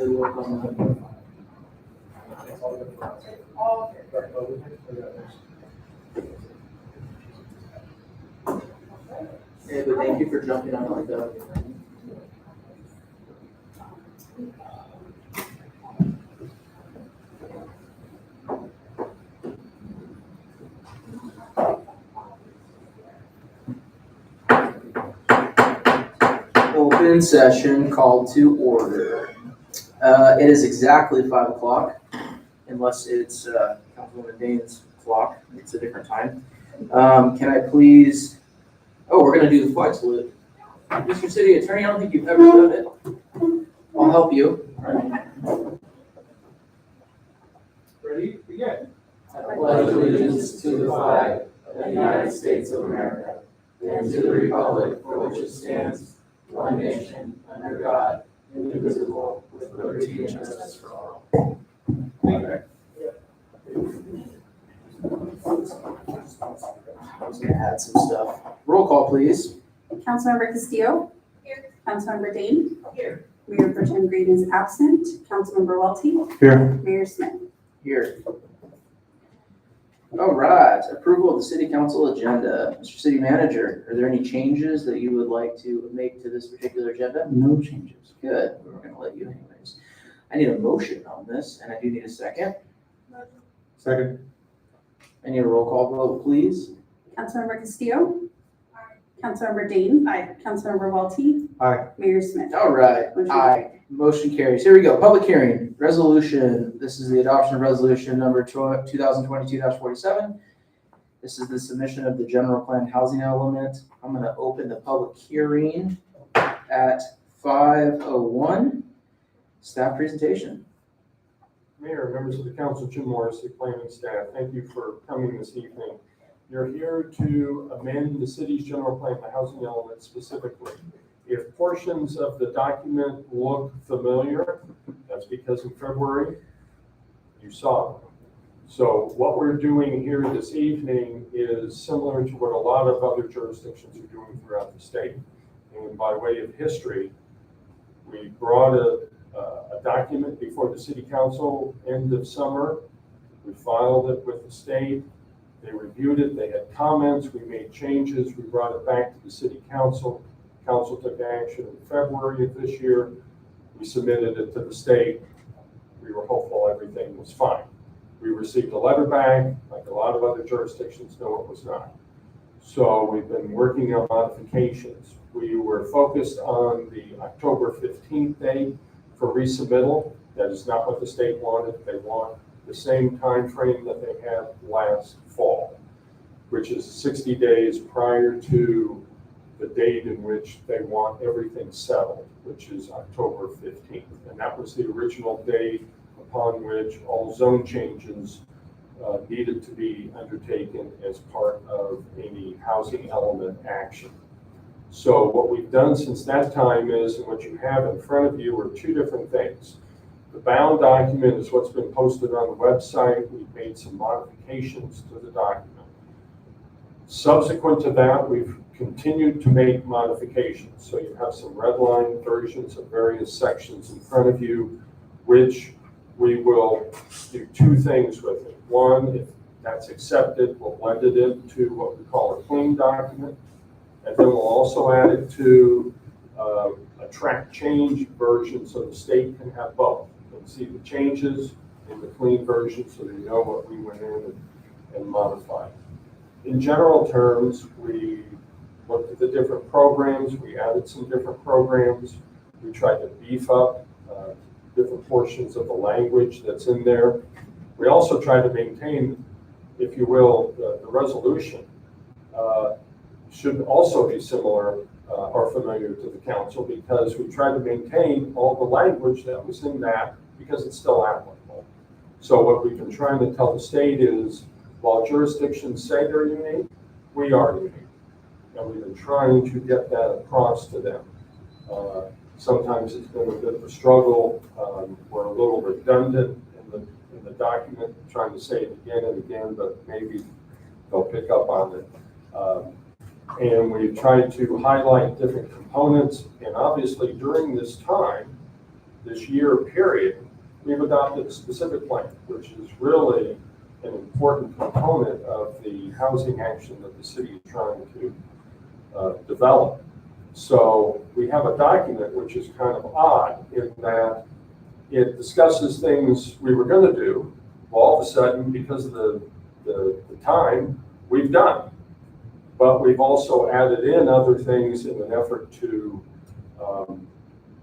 Yeah, but thank you for jumping on like that. Open session called to order. It is exactly 5 o'clock, unless it's Councilwoman Dane's clock. It's a different time. Can I please? Oh, we're gonna do the flag salute. Mr. City Attorney, I don't think you've ever done it. I'll help you. Ready? Begin. I pledge allegiance to the flag of the United States of America and to the republic for which it stands, one nation, under God, indivisible, with liberty and justice for all. I was gonna add some stuff. Roll call, please. Councilmember Castillo. Here. Councilmember Dane. Here. Mayor Pro Tem Green is absent. Councilmember Welty. Here. Mayor Smith. Here. All right, approval of the city council agenda. Mr. City Manager, are there any changes that you would like to make to this particular agenda? No changes. Good, we're gonna let you anyways. I need a motion on this, and I do need a second. Second. I need a roll call vote, please. Councilmember Castillo. Councilmember Dane. Aye. Councilmember Welty. Aye. Mayor Smith. All right, aye. Motion carries. Here we go. Public hearing, resolution. This is the adoption of resolution number 2022-47. This is the submission of the general plan housing element. I'm going to open the public hearing at 5:01. Staff presentation. Mayor, members of the council, Jim Morris, the planning staff, thank you for coming this evening. You're here to amend the city's general plan, the housing element specifically. If portions of the document look familiar, that's because in February, you saw them. So what we're doing here this evening is similar to what a lot of other jurisdictions are doing throughout the state. And by way of history, we brought a document before the city council end of summer. We filed it with the state. They reviewed it. They had comments. We made changes. We brought it back to the city council. Council took action in February of this year. We submitted it to the state. We were hopeful everything was fine. We received a letter back, like a lot of other jurisdictions, no, it was not. So we've been working on modifications. We were focused on the October 15th date for resubmittal. That is not what the state wanted. They want the same time frame that they had last fall, which is 60 days prior to the date in which they want everything settled, which is October 15th. And that was the original date upon which all zone changes needed to be undertaken as part of any housing element action. So what we've done since that time is, and what you have in front of you are two different things. The bound document is what's been posted on the website. We've made some modifications to the document. Subsequent to that, we've continued to make modifications. So you have some red line versions of various sections in front of you, which we will do two things with it. One, if that's accepted, we'll blend it into what we call a clean document. And then we'll also add it to a track change version so the state can have both. They'll see the changes in the clean version so they know what we went in and modified. In general terms, we looked at the different programs. We added some different programs. We tried to beef up different portions of the language that's in there. We also tried to maintain, if you will, the resolution should also be similar or familiar to the council, because we tried to maintain all the language that was in that because it's still applicable. So what we've been trying to tell the state is, while jurisdictions say they're unique, we are unique. And we've been trying to get that across to them. Sometimes it's been a bit of a struggle. We're a little redundant in the document, trying to say it again and again, but maybe they'll pick up on it. And we've tried to highlight different components. And obviously during this time, this year period, we've adopted a specific plan, which is really an important component of the housing action that the city is trying to develop. So we have a document which is kind of odd in that it discusses things we were going to do. Well, all of a sudden, because of the time, we've done. But we've also added in other things in an effort to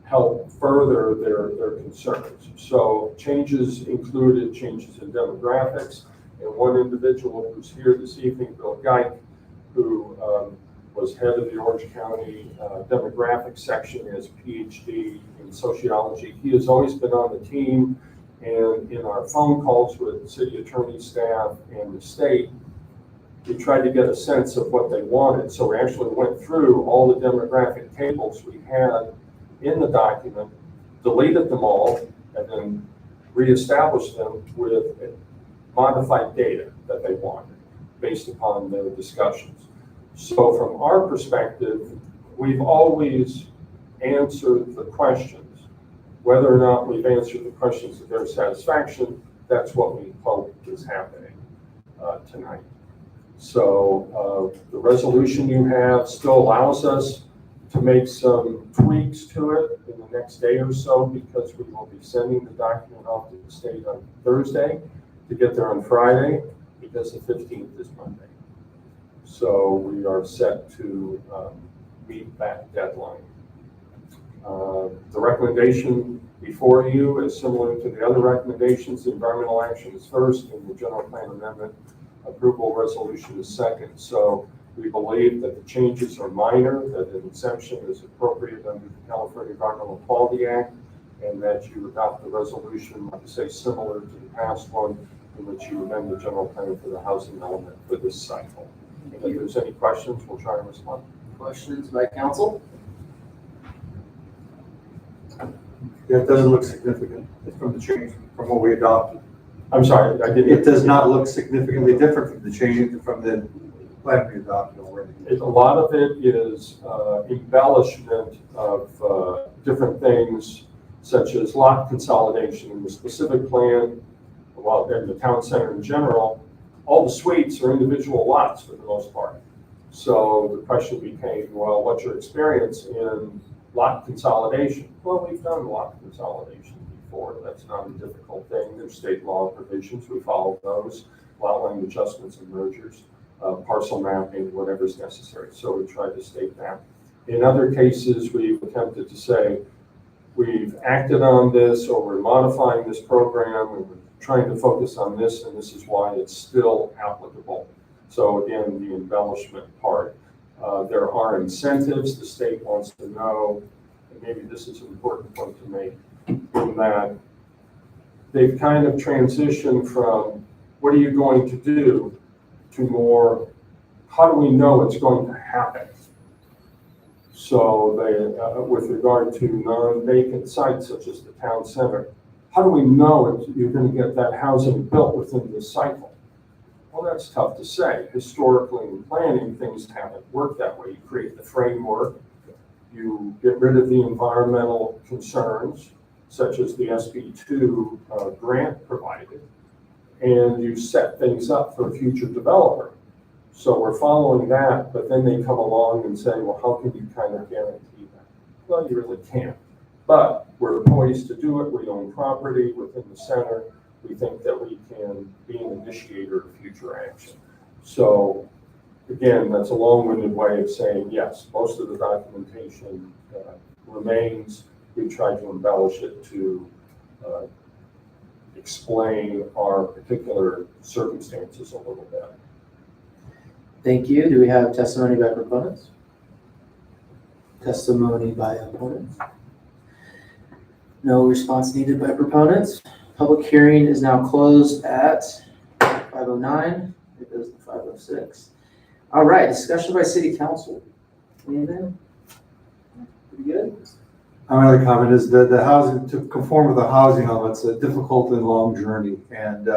help further their concerns. So changes included changes in demographics, and one individual who's here this evening, Bill Geik, who was head of the Orange County demographics section as PhD in sociology. He has always been on the team, and in our phone calls with city attorney staff and the state, we tried to get a sense of what they wanted. So we actually went through all the demographic tables we had in the document, deleted them all, and then reestablished them with modified data that they wanted based upon their discussions. So from our perspective, we've always answered the questions. Whether or not we've answered the questions to their satisfaction, that's what we hope is happening tonight. So the resolution you have still allows us to make some tweaks to it in the next day or so, because we will be sending the document off to the state on Thursday to get there on Friday, because the 15th is Monday. So we are set to meet that deadline. The recommendation before you is similar to the other recommendations. The environmental action is first, and the general plan amendment approval resolution is second. So we believe that the changes are minor, that an exemption is appropriate under the California Environmental Quality Act, and that you adopt the resolution, like I say, similar to the past one, in which you amend the general plan for the housing element for this cycle. And if there's any questions, we'll try to respond. Questions by council? Yeah, it doesn't look significant from the change, from what we adopted. I'm sorry, I didn't. It does not look significantly different from the change, from the plan we adopted already. A lot of it is embellishment of different things, such as lot consolidation in the specific plan, well, in the town center in general. All the suites are individual lots for the most part. So the question became, well, what's your experience in lot consolidation? Well, we've done lot consolidation before. That's not a difficult thing. There's state law provisions. We follow those. Lot line adjustments and mergers, parcel mapping, whatever's necessary. So we tried to state that. In other cases, we've attempted to say, we've acted on this, or we're modifying this program, and we're trying to focus on this, and this is why it's still applicable. So again, the embellishment part. There are incentives. The state wants to know, and maybe this is an important point to make, in that they've kind of transitioned from what are you going to do to more, how do we know it's going to happen? So they, with regard to non-vacant sites such as the town center, how do we know you're going to get that housing built within this cycle? Well, that's tough to say. Historically, in planning, things haven't worked that way. You create the framework, you get rid of the environmental concerns, such as the SB2 grant provided, and you set things up for a future developer. So we're following that, but then they come along and say, well, how can you kind of guarantee that? Well, you really can't. But we're poised to do it. We own property within the center. We think that we can be an initiator of future action. So again, that's a long-winded way of saying, yes, most of the documentation remains. We tried to embellish it to explain our particular circumstances a little bit. Thank you. Do we have testimony by proponents? Testimony by opponents? No response needed by proponents. Public hearing is now closed at 5:09. It goes to 5:06. All right, discussion by city council. Anything? Pretty good? My other comment is that the housing, to conform to the housing elements, a difficult and long journey. And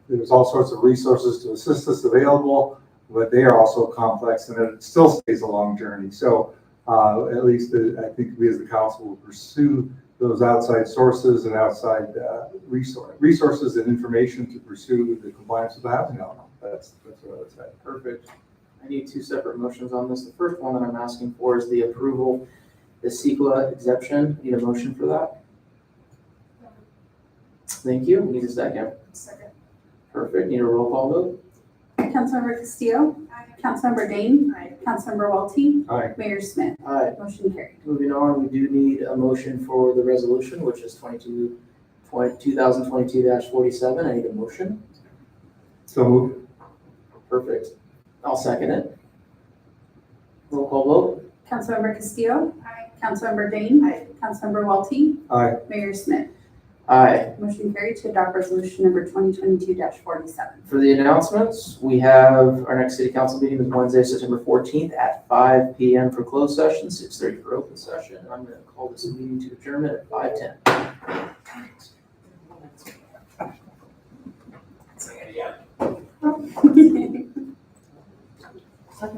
there's all sorts of resources to assist us available, but they are also complex, and it still stays a long journey. So at least I think we as the council will pursue those outside sources and outside resources and information to pursue the compliance with the housing element. That's what I would say. Perfect. I need two separate motions on this. The first one that I'm asking for is the approval, the CEQA exemption. Need a motion for that? Thank you. Need a second. Second. Perfect. Need a roll call vote? Councilmember Castillo. Councilmember Dane. Councilmember Walty. Aye. Mayor Smith. Aye. Motion carried. Moving on, we do need a motion for the resolution, which is 2022-47. I need a motion. So moved. Perfect. I'll second it. Roll call vote? Councilmember Castillo. Councilmember Dane. Councilmember Walty. Aye. Mayor Smith. Aye. Motion carried to adopt resolution number 2022-47. For the announcements, we have our next city council meeting is Wednesday, September 14th at 5 p.m. for closed session, 6:30 for open session. And I'm going to call this meeting to adjournment at 5:10.